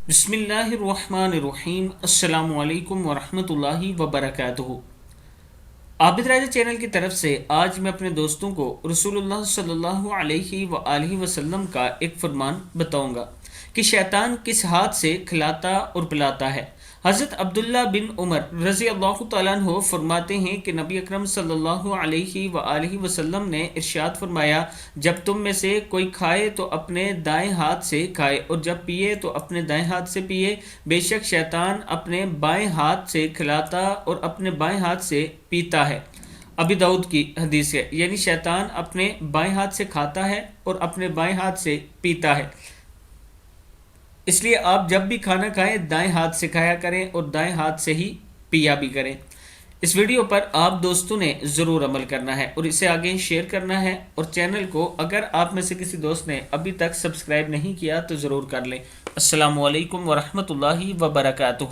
بسم اللہ الرحمن الرحیم۔ السلام علیکم ورحمۃ اللہ وبرکاتہ۔ عابد راجہ چینل کی طرف سے آج میں اپنے دوستوں کو رسول اللہ صلی اللہ علیہ وآلہ وسلم کا ایک فرمان بتاؤں گا کہ شیطان کس ہاتھ سے کھلاتا اور پلاتا ہے۔ حضرت عبداللہ بن عمر رضی اللہ تعالیٰ عنہ فرماتے ہیں کہ نبی اکرم صلی اللہ علیہ وآلہ وسلم نے ارشاد فرمایا، جب تم میں سے کوئی کھائے تو اپنے دائیں ہاتھ سے کھائے اور جب پیے تو اپنے دائیں ہاتھ سے پیے، بے شک شیطان اپنے بائیں ہاتھ سے کھلاتا اور اپنے بائیں ہاتھ سے پیتا ہے۔ ابی داؤد کی حدیث ہے، یعنی شیطان اپنے بائیں ہاتھ سے کھاتا ہے اور اپنے بائیں ہاتھ سے پیتا ہے۔ اس لیے آپ جب بھی کھانا کھائیں دائیں ہاتھ سے کھایا کریں اور دائیں ہاتھ سے ہی پیا بھی کریں۔ اس ویڈیو پر آپ دوستوں نے ضرور عمل کرنا ہے اور اسے آگے شیئر کرنا ہے، اور چینل کو اگر آپ میں سے کسی دوست نے ابھی تک سبسکرائب نہیں کیا تو ضرور کر لیں۔ السلام علیکم ورحمۃ اللہ وبرکاتہ۔